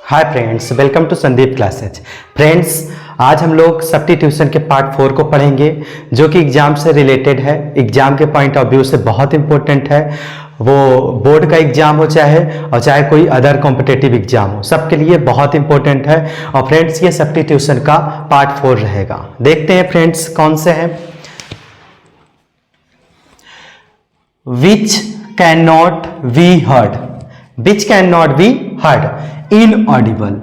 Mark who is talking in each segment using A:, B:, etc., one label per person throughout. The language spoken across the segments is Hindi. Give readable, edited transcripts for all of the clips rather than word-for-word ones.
A: Hi friends, welcome to Sandeep classes. Friends, आज हम लोग सब्स्टिट्यूशन के पार्ट 4 को पढ़ेंगे जो कि एग्जाम से रिलेटेड है। एग्जाम के पॉइंट ऑफ व्यू से बहुत इंपॉर्टेंट है। वो बोर्ड का एग्जाम हो चाहे कोई अदर कॉम्पिटिटिव एग्जाम हो, सबके लिए बहुत इंपॉर्टेंट है। और फ्रेंड्स, ये सब्स्टिट्यूशन का पार्ट 4 रहेगा। देखते हैं फ्रेंड्स कौन से हैं। विच can not be heard, which can not be heard, inaudible.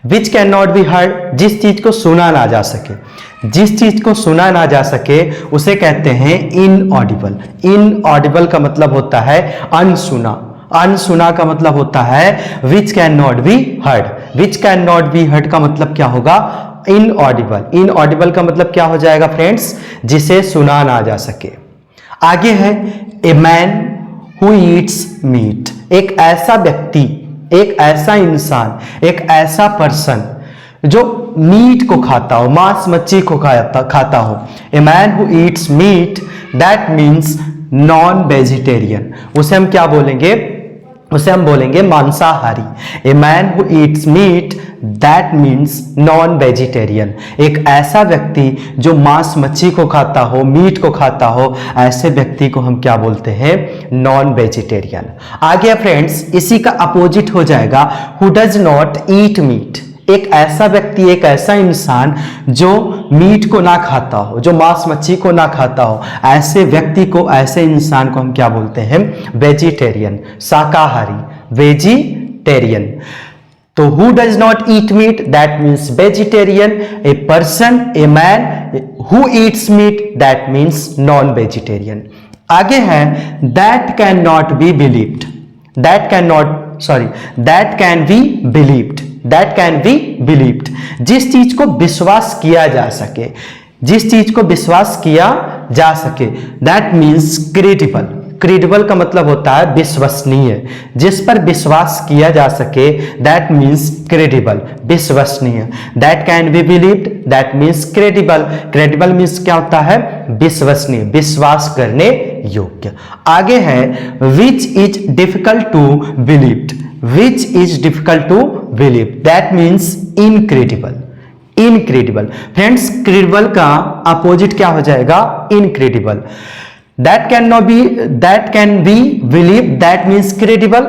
A: Which can not be heard, जिस चीज को सुना ना जा सके, जिस चीज को सुना ना जा सके उसे कहते हैं इनऑडिबल। इनऑडिबल का मतलब होता है अनसुना, अनसुना का मतलब होता है which can not be heard. Which can not be heard का मतलब क्या होगा? इनऑडिबल। इनऑडिबल का मतलब क्या हो जाएगा फ्रेंड्स? जिसे सुना ना जा सके। आगे है a man who eats meat, एक ऐसा व्यक्ति, एक ऐसा इंसान, एक ऐसा पर्सन जो मीट को खाता हो, मांस मच्छी को खाता हो। A man who eats meat, that means non vegetarian. उसे हम क्या बोलेंगे? उसे हम बोलेंगे मांसाहारी। A man who eats meat, that means non vegetarian. एक ऐसा व्यक्ति जो मांस मच्छी को खाता हो, मीट को खाता हो, ऐसे व्यक्ति को हम क्या बोलते हैं? Non vegetarian. आगे फ्रेंड्स, इसी का अपोजिट हो जाएगा who does not eat meet. एक ऐसा व्यक्ति, एक ऐसा इंसान जो मीट को ना खाता हो, जो मांस मच्छी को ना खाता हो, ऐसे व्यक्ति को, ऐसे इंसान को हम क्या बोलते हैं? वेजिटेरियन, शाकाहारी, वेजिटेरियन। तो who does not eat meat, that means vegetarian. A person, a man who eats meat, that means non vegetarian. आगे है that can not be believed, that can not, sorry, that can be believed, that can be believed. जिस चीज को विश्वास किया जा सके, जिस चीज को विश्वास किया जा सके, दैट मीन्स क्रेडिबल। क्रेडिबल का मतलब होता है विश्वसनीय। जिस पर विश्वास किया जा सके, दैट मीन्स क्रेडिबल, विश्वसनीय। That can be believed, that means credible. Credible means क्या होता है? विश्वसनीय, विश्वास करने योग्य। आगे है which is difficult to believed, which is difficult to believe, that means incredible, incredible। Friends, credible का अपोजिट क्या हो जाएगा? Incredible. that cannot be, that can be believed, that means credible।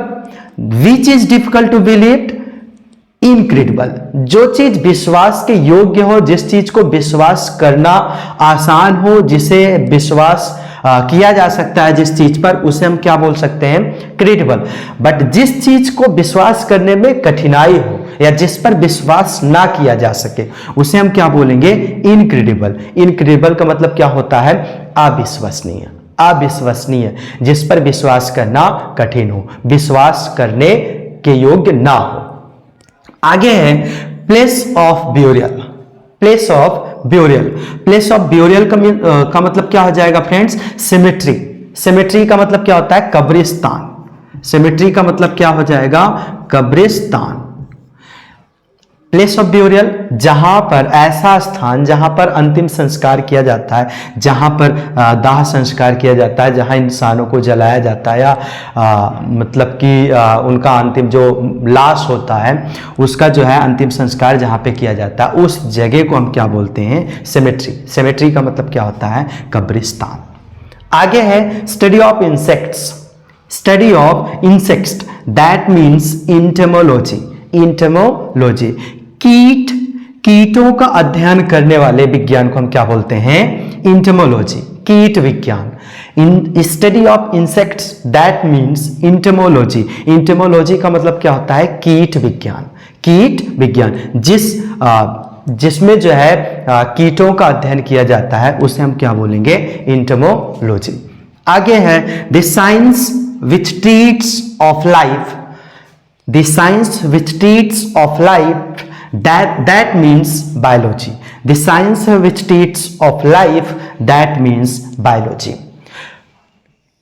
A: which is difficult to believe, incredible. जो चीज विश्वास के योग्य हो, जिस चीज को विश्वास करना आसान हो, जिसे विश्वास किया जा सकता है जिस चीज पर, उसे हम क्या बोल सकते हैं? क्रेडिबल। बट जिस चीज को विश्वास करने में कठिनाई हो या जिस पर विश्वास ना किया जा सके, उसे हम क्या बोलेंगे? इनक्रेडिबल। इनक्रेडिबल का मतलब क्या होता है? अविश्वसनीय, अविश्वसनीय, जिस पर विश्वास करना कठिन हो, विश्वास करने के योग्य ना हो। आगे है place of burial, place of burial. Place of burial का मतलब क्या हो जाएगा फ्रेंड्स? सिमेट्री। सिमेट्री का मतलब क्या होता है? कब्रिस्तान। सिमेट्री का मतलब क्या हो जाएगा? कब्रिस्तान। प्लेस ऑफ ब्यूरियल, जहां पर, ऐसा स्थान जहां पर अंतिम संस्कार किया जाता है, जहां पर दाह संस्कार किया जाता है, जहां इंसानों को जलाया जाता है, या मतलब कि उनका अंतिम जो लाश होता है उसका जो है अंतिम संस्कार जहां पे किया जाता है, उस जगह को हम क्या बोलते हैं? सेमेट्री। सेमेट्री का मतलब क्या होता है? कब्रिस्तान। आगे है study of insects, study of insects, that means entomology, इंटेमोलॉजी। कीट, कीटों का अध्ययन करने वाले विज्ञान को हम क्या बोलते हैं? इंटेमोलॉजी, कीट विज्ञान। In study of insects, that means entomology. Entomology का मतलब क्या होता है? कीट विज्ञान, कीट विज्ञान। जिसमें जो है कीटों का अध्ययन किया जाता है, उसे हम क्या बोलेंगे? इंटेमोलॉजी। आगे है the science which treats of life, the science which treats of life, that means biology। the science which treats of life, that means biology।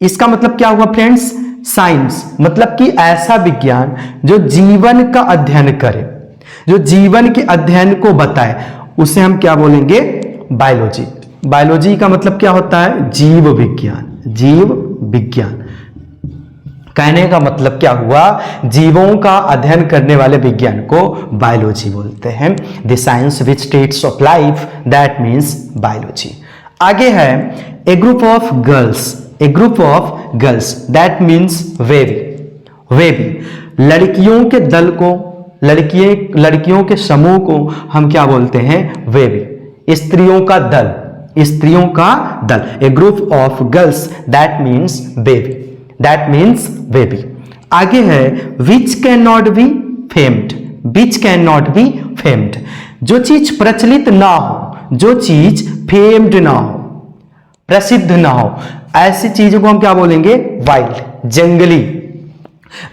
A: इसका मतलब क्या हुआ फ्रेंड्स? साइंस मतलब कि ऐसा विज्ञान जो जीवन का अध्ययन करे, जो जीवन के अध्ययन को बताए, उसे हम क्या बोलेंगे? बायोलॉजी। बायोलॉजी का मतलब क्या होता है? जीव विज्ञान, जीव विज्ञान। कहने का मतलब क्या हुआ, जीवों का अध्ययन करने वाले विज्ञान को बायोलॉजी बोलते हैं। The science which states of life, that means biology. आगे है a group of girls, a group of girls that means bevy, bevy लड़कियों के दल को, लड़कियों के समूह को हम क्या बोलते हैं, वेवी, स्त्रियों का दल, स्त्रियों का दल। A group of girls that means bevy, that means bevy. आगे है which can not be famed, which can not be famed, जो चीज प्रचलित ना हो, जो चीज फेम्ड ना हो, प्रसिद्ध ना हो, ऐसी चीजों को हम क्या बोलेंगे, वाइल्ड, जंगली।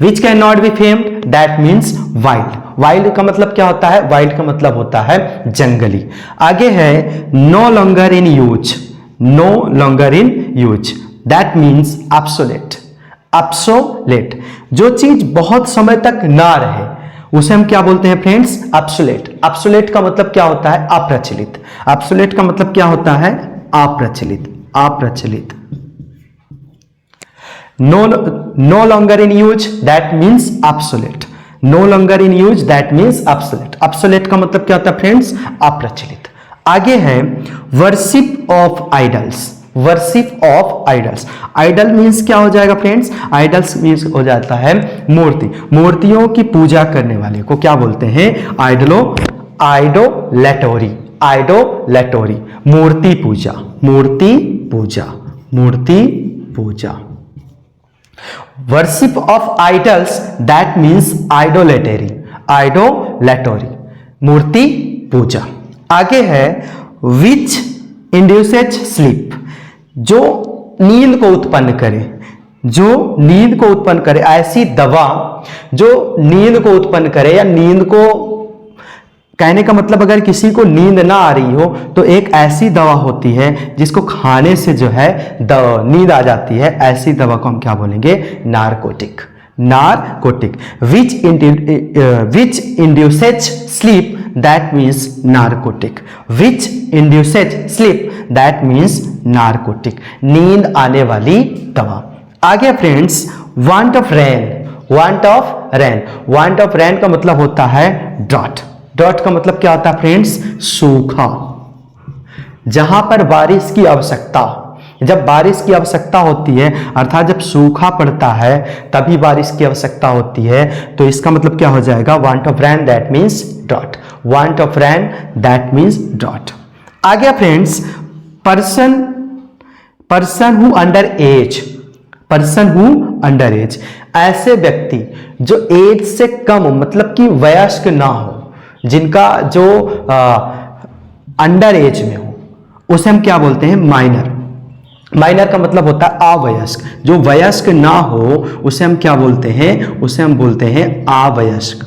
A: विच can not be famed that means wild, wild का मतलब क्या होता है, वाइल्ड का मतलब होता है जंगली। आगे है no longer in use, no longer in use that means obsolete, obsolete, जो चीज बहुत समय तक ना रहे उसे हम क्या बोलते हैं फ्रेंड्स, ऑब्सोलेट। ऑब्सोलेट का मतलब क्या होता है, अप्रचलित, ऑब्सोलेट का मतलब क्या होता है, अप्रचलित, अप्रचलित। No longer in use that means obsolete, no longer in use that means obsolete. Obsolete का मतलब क्या होता है फ्रेंड्स, अप्रचलित। आगे है worship of idols, worship of idols. Idol means क्या हो जाएगा फ्रेंड्स, आइडल्स मीन्स हो जाता है मूर्ति, मूर्तियों की पूजा करने वाले को क्या बोलते हैं, आइडोलेटोरी, आइडोलेटोरी, मूर्ति पूजा, मूर्ति पूजा, मूर्ति पूजा। Worship of idols that means idolatry, idolatry, मूर्ति पूजा। आगे है विच इंड्यूसेज स्लीप, जो नींद को उत्पन्न करे, जो नींद को उत्पन्न करे, ऐसी दवा जो नींद को उत्पन्न करे, या नींद को, कहने का मतलब अगर किसी को नींद ना आ रही हो तो एक ऐसी दवा होती है जिसको खाने से जो है नींद आ जाती है, ऐसी दवा को हम क्या बोलेंगे, narcotic, narcotic. Which induces sleep that means narcotic, which induces sleep that means narcotic, नींद आने वाली दवा। आगे friends want of rain, want of rain, want of rain का मतलब होता है ड्रॉट, ड्रॉट का मतलब क्या होता है फ्रेंड्स, सूखा, जहां पर बारिश की आवश्यकता, जब बारिश की आवश्यकता होती है, अर्थात जब सूखा पड़ता है तभी बारिश की आवश्यकता होती है, तो इसका मतलब क्या हो जाएगा, want of rain that means drought, want of rain that means drought. आ गया friends person, person who under age, person who under age, ऐसे व्यक्ति जो एज से कम मतलब कि वयस्क ना हो, जिनका जो अंडर एज में हो, उसे हम क्या बोलते हैं, माइनर। माइनर का मतलब होता है अवयस्क, जो वयस्क ना हो उसे हम क्या बोलते हैं, उसे हम बोलते हैं अवयस्क।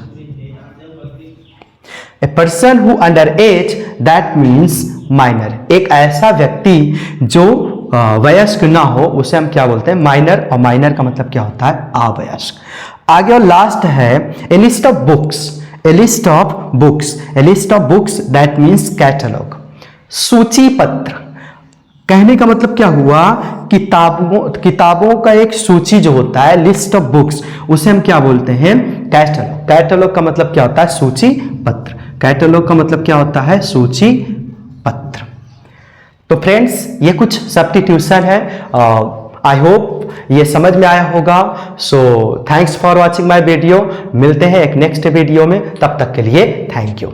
A: A person who under age that means minor, एक ऐसा व्यक्ति जो वयस्क ना हो उसे हम क्या बोलते हैं, माइनर, और माइनर का मतलब क्या होता है, अवयस्क। आगे और लास्ट है a list of books, a list of books, a list of books that means catalogue, सूची पत्र। कहने का मतलब क्या हुआ, किताबों का एक सूची जो होता है, लिस्ट ऑफ बुक्स, उसे हम क्या बोलते हैं, कैटलॉग। कैटलॉग का मतलब क्या होता है, सूची पत्र, कैटलॉग का मतलब क्या होता है, सूची पत्र। तो फ्रेंड्स ये कुछ सब्स्टिट्यूशन है, आई होप ये समझ में आया होगा। So thanks for watching my video, मिलते हैं एक नेक्स्ट वीडियो में, तब तक के लिए थैंक यू।